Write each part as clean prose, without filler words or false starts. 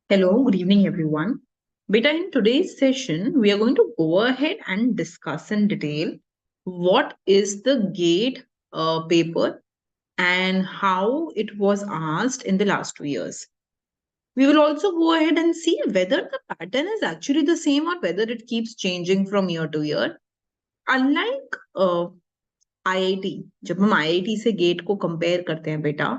Hello, good evening, everyone. Beta, in today's session, we are going to go ahead and discuss in detail what is the GATE paper and how it was asked in the last 2 years. We will also go ahead and see whether the pattern is actually the same or whether it keeps changing from year to year. Unlike IIT, जब हम IIT से GATE को compare करते हैं बेटा,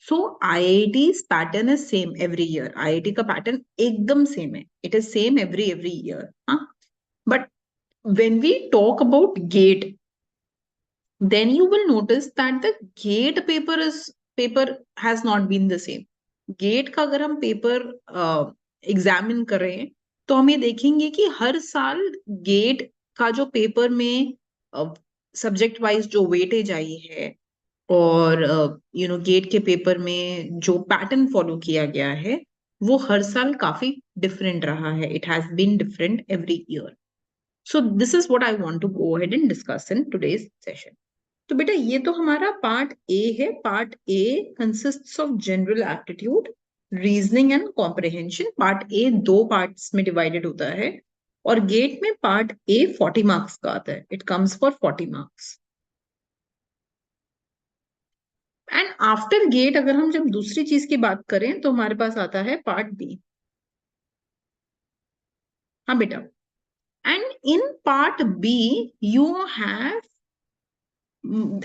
so IIT's pattern is same every year. IIT का pattern एकदम same है. It is same every year. हाँ? But when we talk about GATE, then you will notice that the GATE paper has not been the same. GATE का अगर हम paper examine कर रहे हैं, तो हम ये देखेंगे कि हर साल GATE का जो paper में सब्जेक्ट वाइज जो वेटेज आई है और गेट के पेपर में जो पैटर्न फॉलो किया गया है वो हर साल काफी डिफरेंट रहा है. It has been different every year. So this is what I want to go ahead and discuss in today's session. तो बेटा ये तो हमारा पार्ट ए है. Part A consists of general aptitude, reasoning and comprehension. Part A 2 parts में divided होता है और गेट में पार्ट ए 40 मार्क्स का आता है. It comes for 40 marks. And after GATE अगर हम जब दूसरी चीज की बात करें तो हमारे पास आता है पार्ट बी. हाँ बेटा. And in part B you have,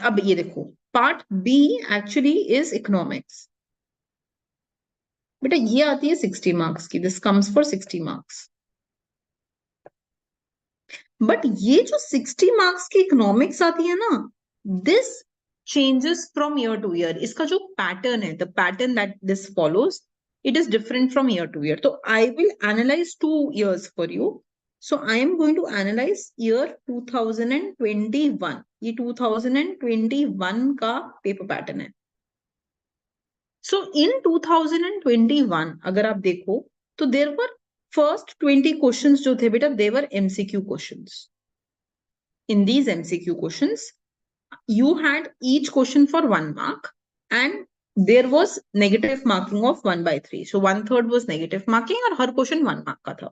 अब ये देखो, part B actually is economics. बेटा ये आती है 60 मार्क्स की. This comes for 60 marks. But ये जो 60 मार्क्स की इकोनॉमिक्स आती है ना, this changes from year to year. इसका जो पैटर्न है, the pattern that this follows, it is different from year to year. So I will analyze 2 years for you. So I am going to analyze year 2021. ये 2021 का paper pattern है. So in 2021 अगर आप देखो तो there were first 20 questions जो थे बेटा, they were MCQ questions. In these MCQ questions, you had each question for 1 mark and there was negative marking of 1/3. So 1/3 was negative marking और हर question 1 mark का था.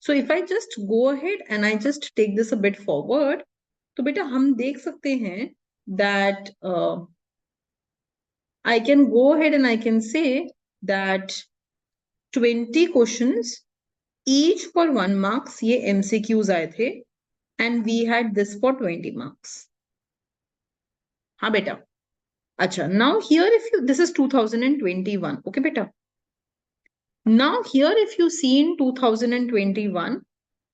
So if I just go ahead and I just take this a bit forward, तो बेटा हम देख सकते हैं that I can go ahead and I can say that 20 questions each for 1 marks ये MCQs आए थे and we had this for 20 marks. हाँ बेटा. अच्छा, now here if you, this is 2021, okay beta. Now here if you see in 2021,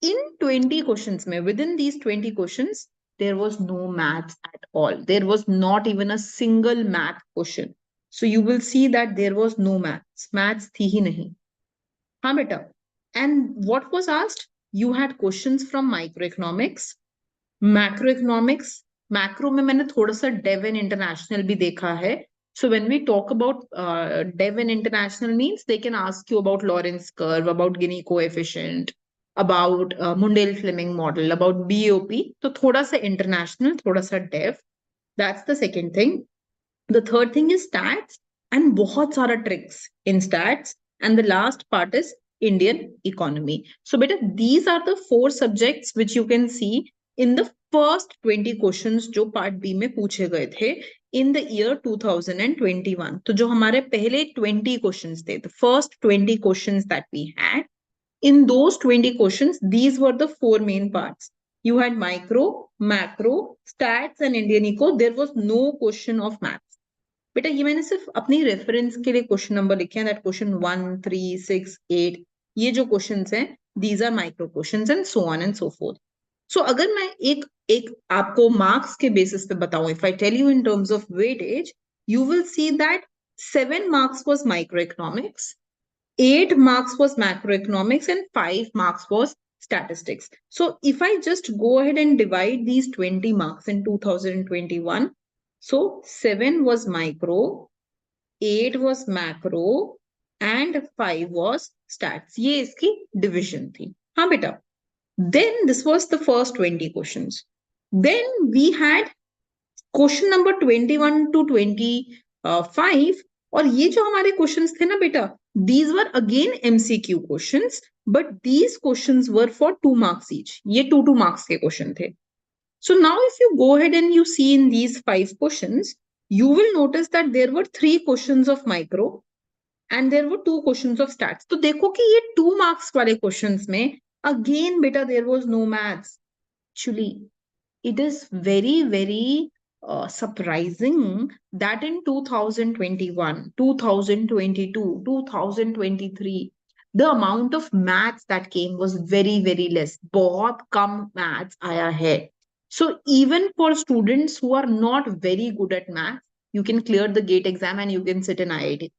in 20 questions mein, within these 20 questions, there was no maths at all. There was not even a single math question. So you will see that there was no maths. Maths thi hi nahi. हाँ beta. And what was asked? You had questions from microeconomics, macroeconomics. Macro में मैंने थोड़ा सा Dave and international भी देखा है. So when we talk about dev and international means, they can ask you about Lorentz curve, about Gini coefficient, about Mundell-Fleming model, about BOP. तो थोड़ा सा international, थोड़ा सा dev. That's the second thing. The third thing is stats and बहुत सारा tricks in stats. And the last part is Indian economy. So beta, these are the 4 subjects which you can see in the first 20 questions जो part B में पूछे गए थे in the year 2021. तो जो हमारे पहले 20 questions थे, the first 20 questions that we had, in those 20 questions, these were the 4 main parts. You had micro, macro, stats and Indian eco. There was no question of maths. बेटा ये मैंने सिर्फ अपनी रेफरेंस के लिए क्वेश्चन नंबर लिखे हैं. That question 1, 3, 6, 8, ये जो क्वेश्चंस हैं, these are micro questions and so on and so forth. So अगर मैं एक आपको मार्क्स के बेसिस पे बताऊं, if I tell you in terms of weightage, you will see that 7 marks was microeconomics, 8 marks was macroeconomics and 5 marks was statistics. So if I just go ahead and divide these 20 marks in 2021, so 7 was micro, 8 was macro and 5 was stats. ये इसकी division थी. हाँ बेटा. Then this was the first 20 questions. Then we had question number 21 to 25. और ये जो हमारे questions थे ना बेटा, These were again MCQ questions, but these questions were for 2 marks each. ये 2 marks के question थे. So now if you go ahead and you see in these 5 questions, you will notice that there were 3 questions of micro and there were 2 questions of stats. तो देखो कि ये 2 marks वाले questions में again beta there was no maths. Actually, it is very, very surprising that in 2021, 2022, 2023, the amount of maths that came was very, very less. बहुत कम maths आया है. So even for students who are not very good at maths, you can clear the GATE exam and you can sit in IIT,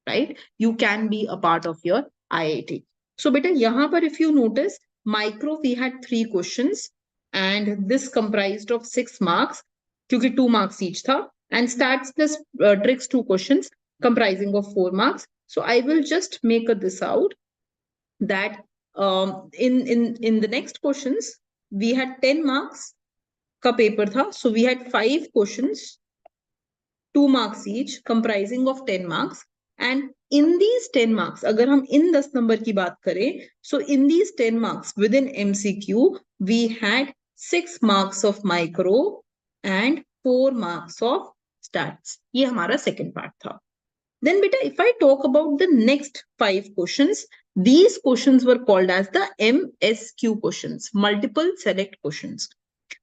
right? You can be a part of your IIT. So beta, यहाँ पर if you notice, micro we had 3 questions and this comprised of 6 marks क्योंकि 2 marks each था, and stats plus tricks 2 questions comprising of 4 marks. So I will just make this out that in the next questions we had 10 marks का paper था, so we had 5 questions, 2 marks each comprising of 10 marks. And in these 10 marks, अगर हम इन 10 number की बात करें, so in these 10 marks within MCQ, we had 6 marks of micro and 4 marks of stats. ये हमारा second part था. Then beta, if I talk about the next 5 questions, these questions were called as the MSQ questions, multiple select questions.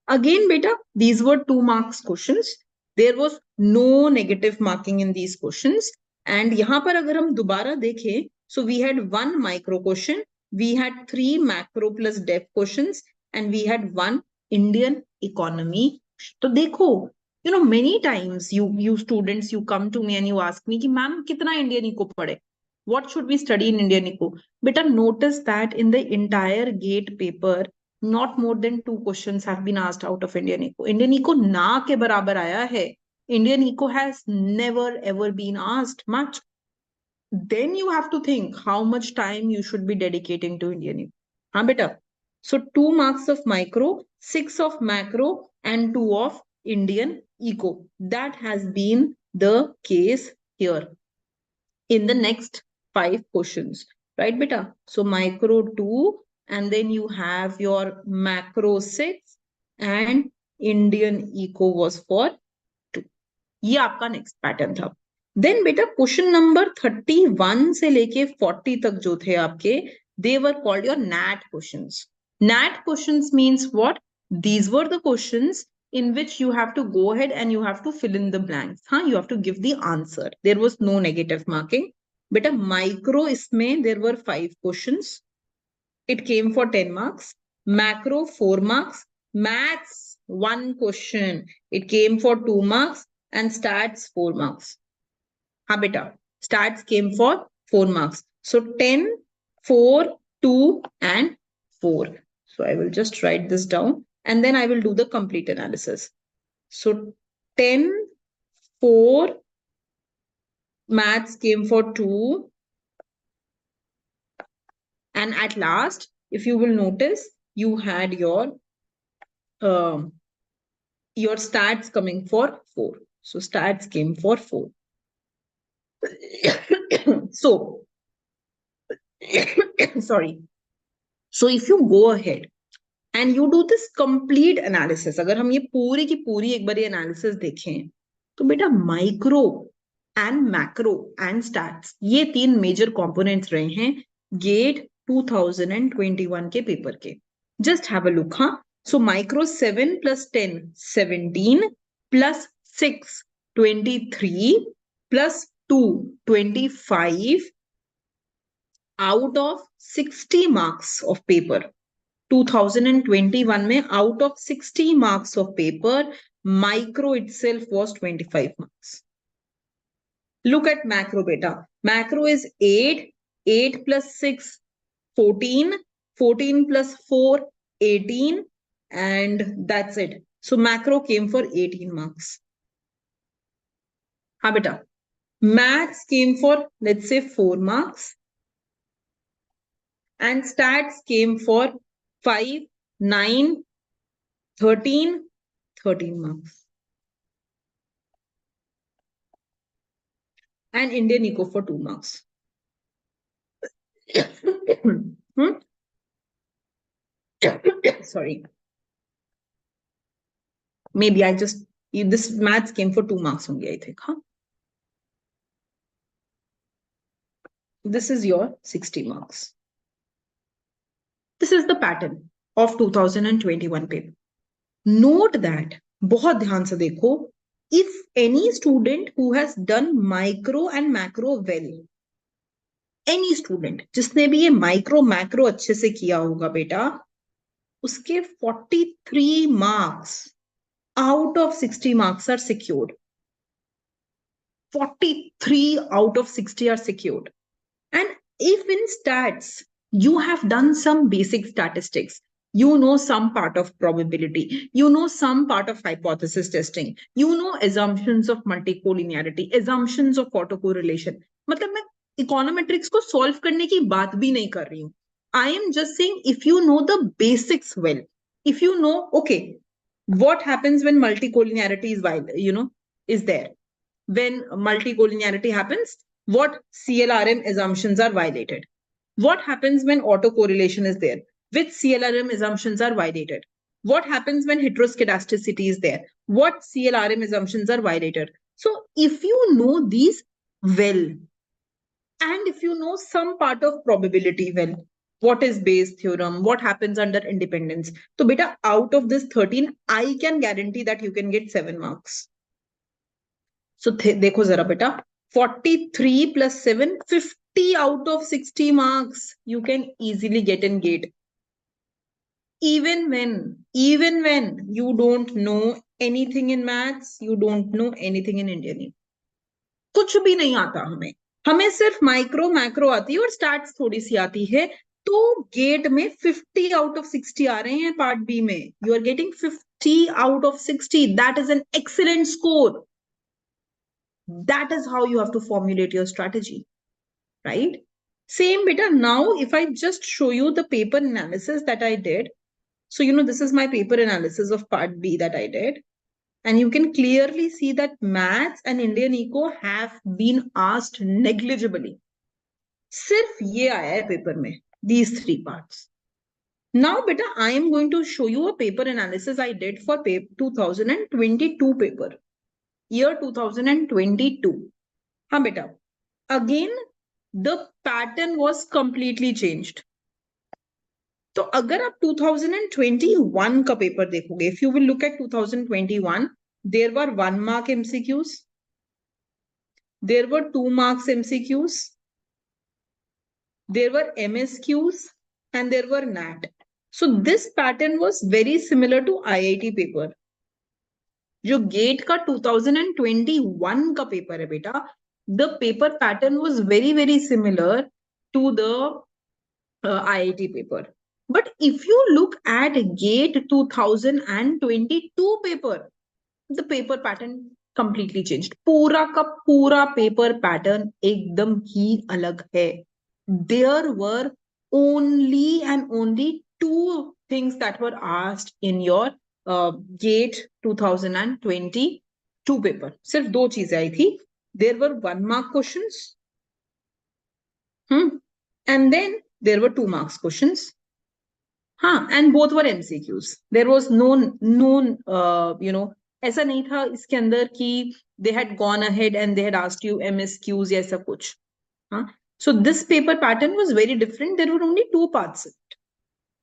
Again beta, these were 2 marks questions. There was no negative marking in these questions. And यहाँ पर अगर हम दोबारा देखें, so we had 1 micro question, we had 3 macro plus depth questions, and we had 1 Indian economy. तो देखो, you know, many times you students, you come to me and you ask me कि ma'am कितना Indian eco पढ़े? What should we study in Indian eco? Beta, notice that in the entire GATE paper, not more than 2 questions have been asked out of Indian eco. Indian eco ना के बराबर आया है. Indian eco has never ever been asked much. Then you have to think how much time you should be dedicating to Indian eco. हाँ बेटा. So 2 marks of micro, 6 of macro, and 2 of Indian eco. That has been the case here in the next 5 questions, right beta? So micro 2, and then you have your macro 6, and Indian eco was for 2. ये आपका next pattern था. Then beta, question number 31 से लेके 40 तक जो थे आपके, they were called your NAT questions. NAT questions means what? These were the questions in which you have to go ahead and you have to fill in the blanks. You have to give the answer. There was no negative marking. But a micro isme there were 5 questions. It came for 10 marks. Macro 4 marks. Maths 1 question. It came for 2 marks. And stats 4 marks. Ha beta. Stats came for 4 marks. So 10, 4, 2 and 4. So I will just write this down and then I will do the complete analysis. So 10, 4, maths came for 2. And at last, if you will notice, you had your stats coming for 4. So stats came for 4. So, sorry. So if you go ahead and you do this complete analysis, अगर हम ये पूरी की पूरी एक बार ये analysis देखें, तो बेटा micro and macro and stats ये 3 major components रहे हैं GATE 2021 के पेपर के. Just have a look, हाँ. So micro 7 plus 10, 17 plus 6, 23 plus 2, 25 out of 60 marks of paper. 2021 में out of 60 marks of paper, micro itself was 25 marks. Look at macro beta. Macro is 8, 8 plus 6, 14, 14 plus 4, 18, and that's it. So macro came for 18 marks. Ha beta. Maths came for, let's say, 4 marks. And stats came for 5, 9, 13, 13 marks. And Indian eco for 2 marks. Sorry. Maybe this maths came for 2 marks only, I think. Huh? This is your 60 marks. This is the pattern of 2021 paper. Note that, बहुत ध्यान से देखो, if any student who has done micro and macro well, any student जिसने भी ये micro macro अच्छे से किया होगा बेटा, उसके 43 marks out of 60 marks are secured. 43 out of 60 are secured. And if in stats, you have done some basic statistics, you know some part of probability, you know some part of hypothesis testing, you know assumptions of multicollinearity, assumptions of autocorrelation. मतलब मैं econometrics को solve करने की बात भी नहीं कर रही हूँ. I am just saying, if you know the basics well, if you know, okay, what happens when multicollinearity is there? When multicollinearity happens, what CLRM assumptions are violated? What happens when autocorrelation is there? Which CLRM assumptions are violated? What happens when heteroscedasticity is there? What CLRM assumptions are violated? So if you know these well, and if you know some part of probability well, what is Bayes theorem? What happens under independence? So beta, out of this 13, I can guarantee that you can get 7 marks. So देखो जरा बेटा, 43 plus 7, 50 out of 60 marks you can easily get in GATE. Even when you don't know anything in maths, you don't know anything in Indian. कुछ भी नहीं आता हमें सिर्फ micro macro आती है और स्टैट्स थोड़ी सी आती है. तो गेट में 50 out of 60 आ रहे हैं पार्ट बी में. You are getting 50 out of 60. That is an excellent score. That is how you have to formulate your strategy, right? Same beta. Now, if I just show you the paper analysis that I did. So, this is my paper analysis of part B that I did. And you can clearly see that maths and Indian Eco have been asked negligibly. Sirf ye aaya hai paper mein, these 3 parts. Now, beta, I am going to show you a paper analysis I did for 2022 paper. Year 2022. हाँ बेटा, again the pattern was completely changed. तो अगर आप 2021 का paper देखोगे, if you will look at 2021, there were 1 mark MCQs, there were 2 marks MCQs, there were MSQs, and there were NAT. So this pattern was very similar to IIT paper. जो gate का 2021 का paper है बेटा, the paper pattern was very, very similar to the IIT paper. But if you look at GATE 2022 paper, the paper pattern completely changed. पूरा का पूरा paper pattern एकदम ही अलग है. There were only and only 2 things that were asked in your GATE 2022 paper. सिर्फ 2 चीजें आई थी. There were 1 mark questions. And then there were 2 marks questions. And both were MCQs. There was no ऐसा नहीं था इसके अंदर कि they had gone ahead and they had asked you MSQs या ऐसा कुछ. So this paper pattern was very different. There were only 2 parts.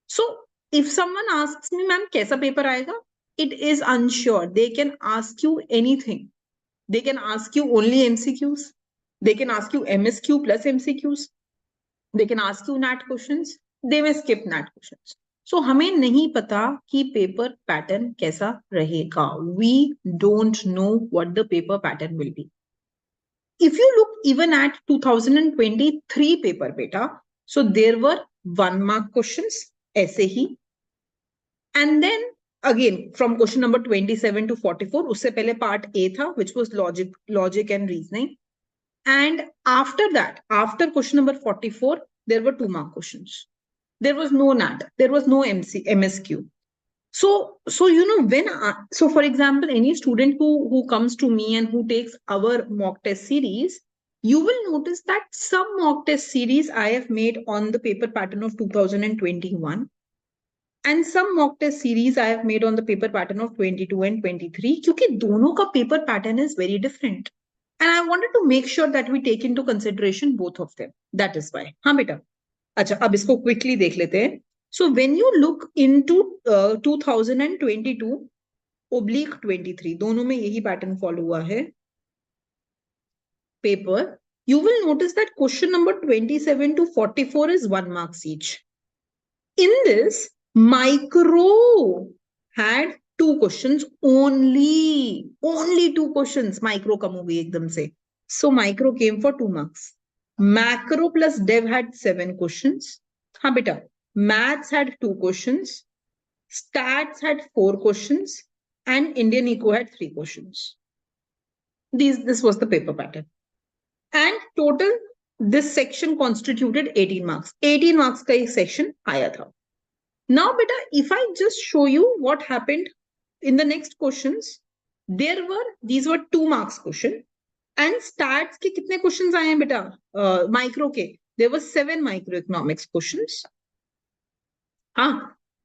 So if someone asks me, ma'am, kaisa paper aayega? It is unsure. They can ask you anything. They can ask you only MCQs. They can ask you MSQ plus MCQs. They can ask you NAT questions. They may skip NAT questions. So हमें नहीं पता कि paper pattern कैसा रहेगा. We don't know what the paper pattern will be. If you look even at 2023 paper beta, so there were 1 mark questions ऐसे ही. And then again from question number 27 to 44, उससे पहले part A था, which was logic and reasoning. And after that, after question number 44, there were 2 mark questions. There was no NAT. There was no MSQ. So for example, any student who comes to me and who takes our mock test series, you will notice that some mock test series I have made on the paper pattern of 2021 and some mock test series I have made on the paper pattern of 22 and 23 क्योंकि दोनों का paper pattern is very different. And I wanted to make sure that we take into consideration both of them. That is why. हाँ बेटा. अच्छा अब इसको quickly देख लेते हैं. So when you look into 2022 oblique 23 दोनों में यही pattern follow हुआ है. Paper, you will notice that question number 27 to 44 is 1 marks each. In this, micro had 2 questions only. Only 2 questions. Micro kam ho gayi ekdam se. So micro came for 2 marks. Macro plus dev had 7 questions. Ha beta. Maths had 2 questions. Stats had 4 questions. And Indian Eco had 3 questions. This was the paper pattern. And total, this section constituted 18 marks. 18 marks का एक section आया था. Now, beta, if I just show you what happened in the next questions, these were 2 marks question. And stats के कितने questions आए हैं बेटा? Micro के. There were 7 microeconomics questions.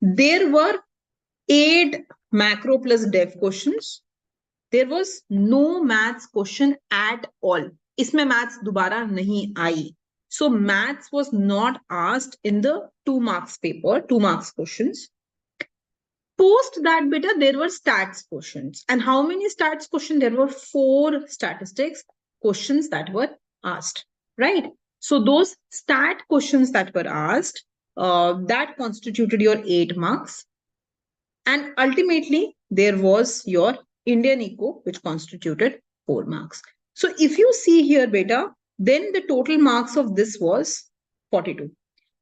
There were 8 macro plus dev questions. There was no maths question at all. इसमें maths दोबारा नहीं आई. So maths was not asked in the 2 marks paper, 2 marks questions. Post that beta, there were stats questions. And how many stats questions? There were 4 statistics questions that were asked, right? So those stat questions that were asked, that constituted your 8 marks. And ultimately, there was your Indian Eco, which constituted 4 marks. So if you see here, beta, then the total marks of this was 42.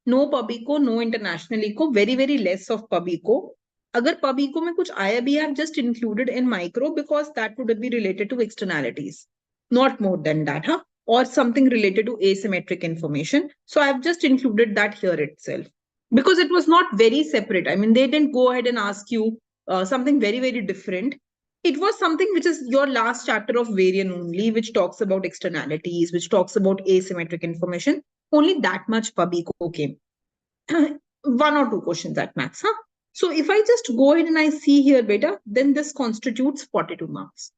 No pub eco, no international eco, very, very less of pub eco. अगर pub eco में कुछ आया भी, I have just included in micro because that would be related to externalities. Not more than that, huh? Or something related to asymmetric information. So I have just included that here itself. Because it was not very separate. I mean, they didn't go ahead and ask you something very, very different. It was something which is your last chapter of variant only, which talks about externalities, which talks about asymmetric information. Only that much pub eco came. 1 or 2 questions at max. Huh? So if I just go ahead and I see here, beta, then this constitutes 42 marks.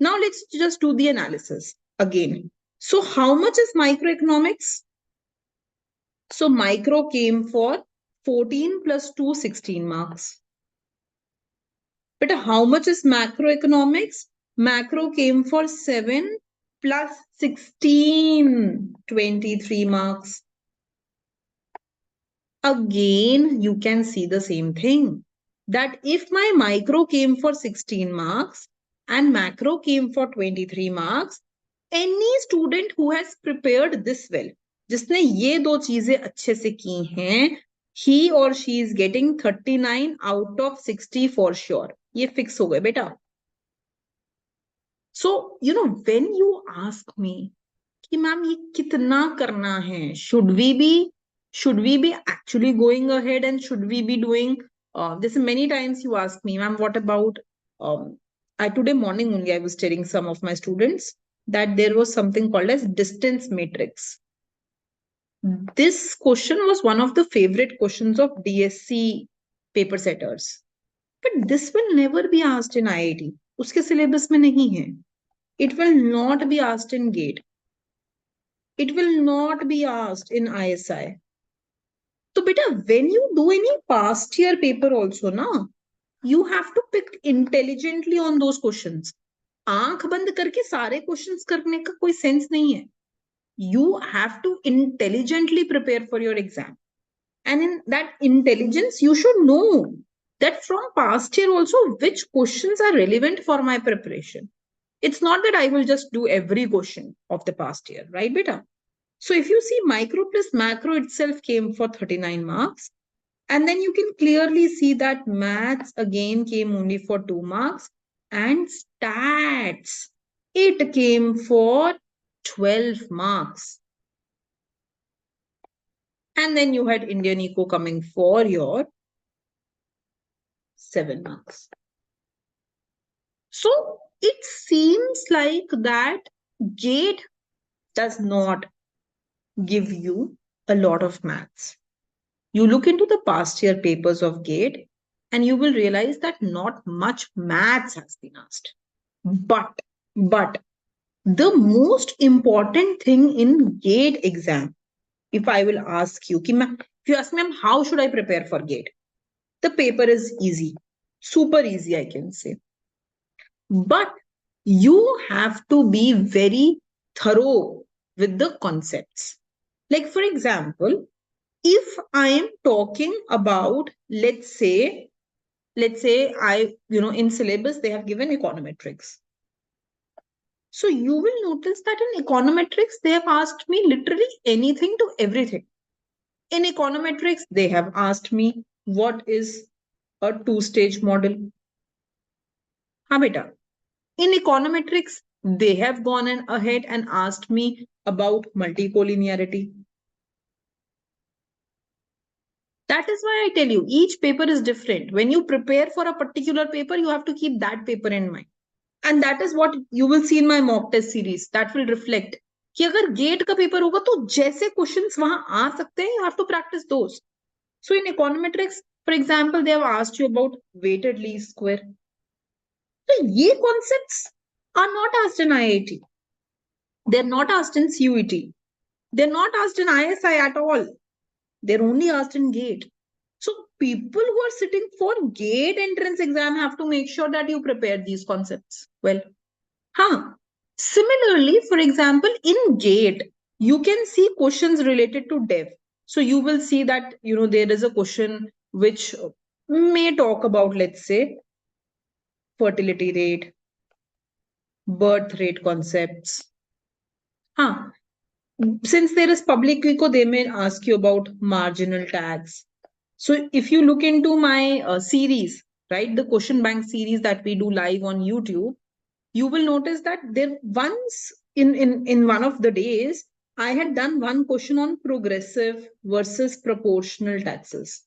Now let's just do the analysis again. So how much is microeconomics? So micro came for 14 plus 2, 16 marks. But how much is macroeconomics? Macro came for 7 plus 16, 23 marks. Again, you can see the same thing. That if my micro came for 16 marks and macro came for 23 marks, any student who has prepared this well, जिसने ये 2 चीजें अच्छे से की हैं, he or she is getting 39 out of 60 for sure. ये fix हो गए बेटा. So, when you ask me कि मैम ये कितना करना है, should we be actually going ahead and should we be doing this? Many times you ask me, ma'am, what about today morning only I was telling some of my students that there was something called as distance matrix. This question was one of the favorite questions of DSC paper setters, but this will never be asked in IIT. उसके syllabus में नहीं है. It will not be asked in GATE. It will not be asked in ISI. So beta, when you do any past year paper also, na, you have to pick intelligently on those questions. आंख बंद करके सारे questions करने का कोई sense नहीं है. You have to intelligently prepare for your exam. And in that intelligence, you should know that from past year also, which questions are relevant for my preparation. It's not that I will just do every question of the past year, right, beta? So if you see micro plus macro itself came for 39 marks. And then you can clearly see that maths again came only for 2 marks. And stats, it came for 12 marks. And then you had Indian Eco coming for your 7 marks. So it seems like that GATE does not give you a lot of maths. You look into the past year papers of GATE and you will realize that not much maths has been asked. But the most important thing in GATE exam, if I will ask you, if you ask me, how should I prepare for GATE? The paper is easy, super easy, I can say. But you have to be very thorough with the concepts. Like, for example, if I am talking about, let's say in syllabus, they have given econometrics. So you will notice that in econometrics, they have asked me literally anything to everything. In econometrics, they have asked me what is a two-stage model. Ha, beta. In econometrics, they have gone ahead and asked me about multicollinearity. That is why I tell you, each paper is different. When you prepare for a particular paper, you have to keep that paper in mind. And that is what you will see in my mock test series. That will reflect कि अगर gate का paper होगा तो जैसे questions वहां आ सकते हैं, you have to practice those. So in econometrics, for example, they have asked you about weighted least square. So ये concepts are not asked in IIT. They're not asked in CUET. They're not asked in ISI at all. They're only asked in GATE. So people who are sitting for GATE entrance exam have to make sure that you prepare these concepts well. Similarly, for example, in GATE, you can see questions related to dev. So you will see that, there is a question which may talk about, let's say, fertility rate, birth rate concepts. Since there is public eco, they may ask you about marginal tax. So if you look into my series, right, the question bank series that we do live on YouTube, you will notice that there once in one of the days, I had done one question on progressive versus proportional taxes.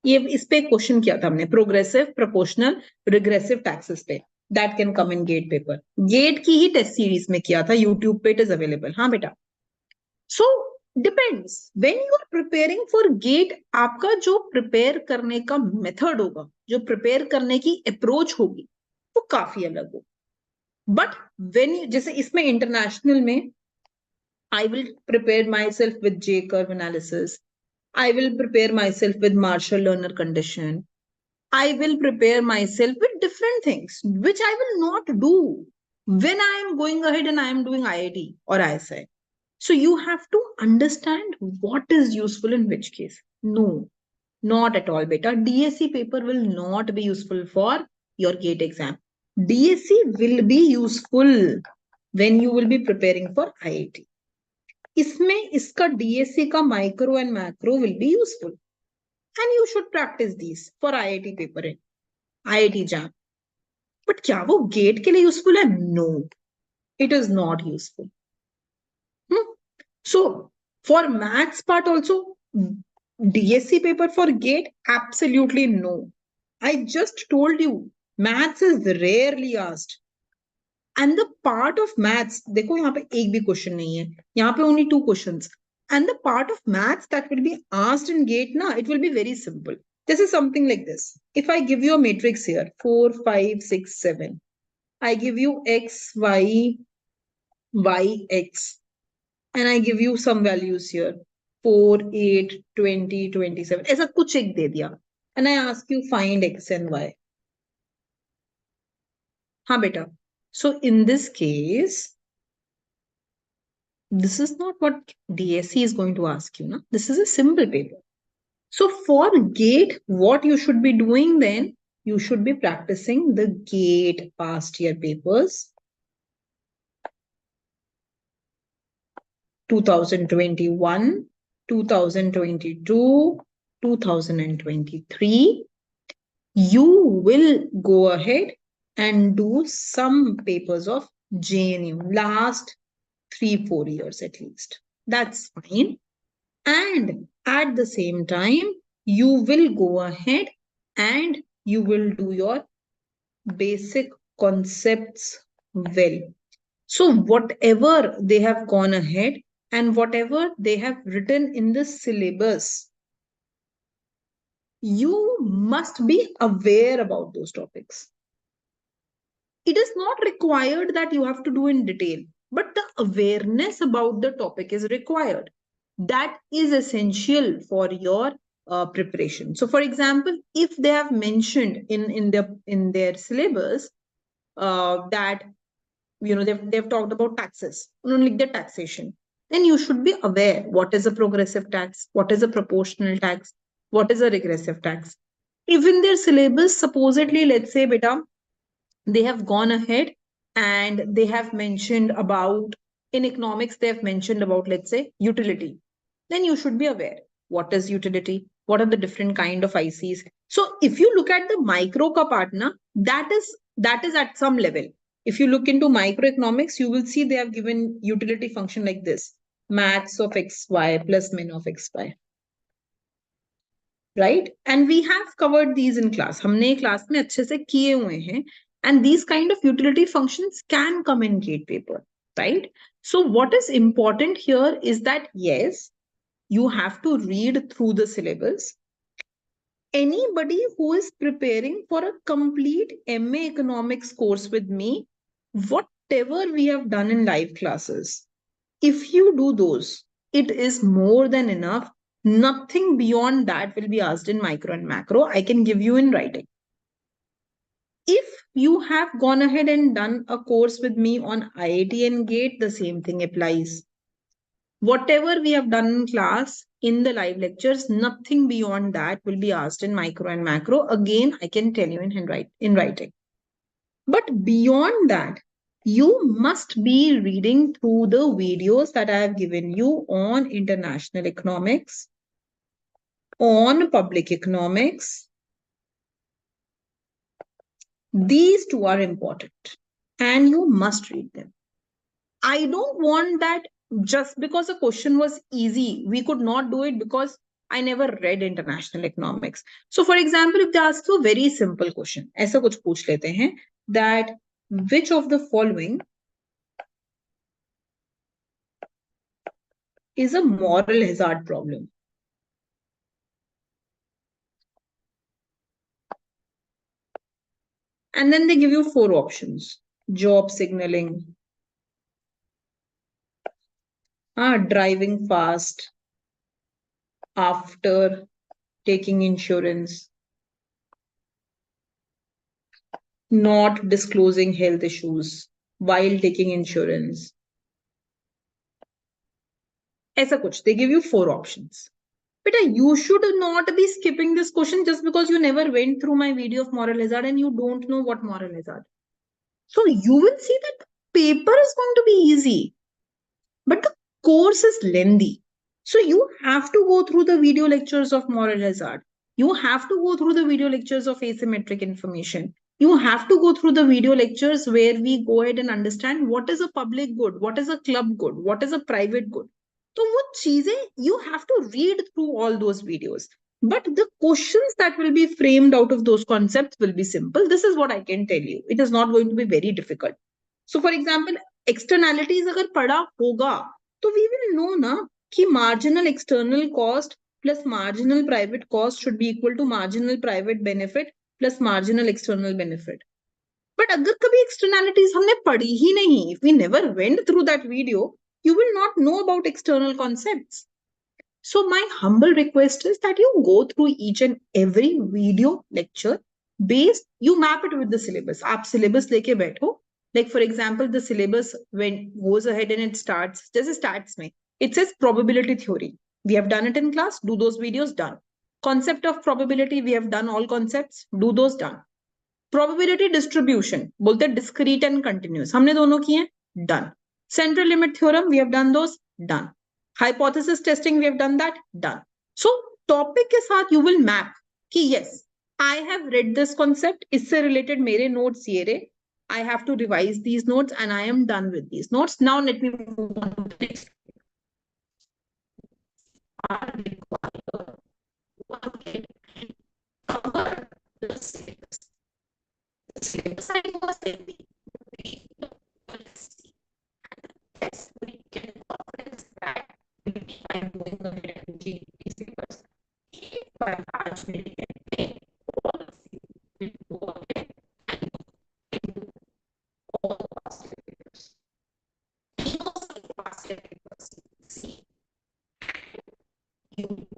ये इस पे question किया था हमने, progressive, proportional, regressive taxes पे. That can come in GATE paper. GATE की ही test series में किया था, यूट्यूब पे इट इज अवेलेबल. हाँ बेटा. So depends when you are preparing for GATE, आपका जो प्रिपेयर करने का मेथड होगा, जो प्रिपेयर करने की अप्रोच होगी, वो काफी अलग होगी. बट व्हेन जैसे इसमें इंटरनेशनल में I will prepare myself with J curve analysis. I will prepare myself with Marshall Lerner condition. I will prepare myself with different things, which I will not do when I am going ahead and I am doing IIT or ISI. So you have to understand what is useful in which case. No, not at all, beta. DSC paper will not be useful for your GATE exam. DSC will be useful when you will be preparing for IIT. इसमें इसका DSC का micro and macro will be useful and you should practise this for IIT paper in IIT JAM. But क्या वो GATE के लिए useful है? No, it is not useful. So for maths part also DSC paper for GATE? Absolutely no. I just told you, maths is rarely asked. And the part of maths, देखो यहाँ पे एक भी question नहीं है, यहाँ पे only 2 questions. And the part of maths that will be asked in GATE, na, it will be very simple. This is something like this. If I give you a matrix here, 4, 5, 6, 7. I give you x, y, y, x. And I give you some values here. 4, 8, 20, 27. ऐसा कुछ एक दे दिया. And I ask you find x and y. हाँ बेटा. So in this case, this is not what DSC is going to ask you. Na? This is a simple paper. So for GATE, what you should be doing then, you should be practicing the GATE past year papers. 2021, 2022, 2023. You will go ahead and do some papers of JNU last 3-4 years at least. That's fine. And at the same time, you will go ahead and you will do your basic concepts well. So whatever they have gone ahead and whatever they have written in the syllabus, you must be aware about those topics. It is not required that you have to do in detail, but the awareness about the topic is required. That is essential for your preparation. So for example, if they have mentioned in their syllabus that they've talked about taxes, only the taxation, then you should be aware what is a progressive tax, what is a proportional tax, what is a regressive tax. If in their syllabus, supposedly, let's say, beta, they have gone ahead and they have mentioned about, in economics they have mentioned about, let's say, utility, then you should be aware what is utility, what are the different kind of ICs. So if you look at the micro ka partner, that is at some level. If you look into microeconomics, you will see they have given utility function like this: max of xy plus min of xy, right? And we have covered these in class. हमने class में अच्छे से किए हुए हैं. And these kind of utility functions can come in gate paper, right? So what is important here is that, yes, you have to read through the syllabus. Anybody who is preparing for a complete MA Economics course with me, whatever we have done in live classes, if you do those, it is more than enough. Nothing beyond that will be asked in micro and macro. I can give you in writing. If you have gone ahead and done a course with me on IIT and GATE, the same thing applies. Whatever we have done in class, in the live lectures, nothing beyond that will be asked in micro and macro. Again, I can tell you in writing. But beyond that, you must be reading through the videos that I have given you on international economics, on public economics. These two are important and you must read them. I don't want that just because a question was easy, we could not do it because I never read international economics. So for example, if they ask you a very simple question, ऐसा कुछ पूछ लेते हैं that which of the following is a moral hazard problem? And then they give you 4 options: job signaling, driving fast after taking insurance, not disclosing health issues while taking insurance. ऐसा कुछ. They give you 4 options. But you should not be skipping this question just because you never went through my video of moral hazard and you don't know what moral hazard. So you will see that paper is going to be easy, but the course is lengthy. So you have to go through the video lectures of moral hazard. You have to go through the video lectures of asymmetric information. You have to go through the video lectures where we go ahead and understand what is a public good, what is a club good, what is a private good. So what cheezein, you have to read through all those videos. But the questions that will be framed out of those concepts will be simple. This is what I can tell you. It is not going to be very difficult. So for example, externalities अगर पढ़ा होगा तो we will know ना कि marginal external cost plus marginal private cost should be equal to marginal private benefit plus marginal external benefit. But अगर कभी externalities हमने पढ़ी ही नहीं, if we never went through that video, you will not know about external concepts. So my humble request is that you go through each and every video lecture based, you map it with the syllabus. आप syllabus लेके बैठो. Like for example, the syllabus when goes ahead and it starts, just starts में, it says probability theory. We have done it in class, do those videos, done. Concept of probability, we have done all concepts, do those, done. Probability distribution, बोलते discrete and continuous, हमने दोनों किए, done. Central limit theorem, we have done those, done. Hypothesis testing, we have done that, done. So topic के साथ you will map कि yes, I have read this concept, इससे related मेरे notes ये रहे, I have to revise these notes and I am done with these notes. Now let me move on to the next. Are required to again cover the syllabus. The syllabus I was heavy.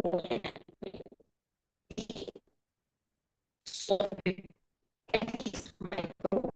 go ahead and solve it at least micro,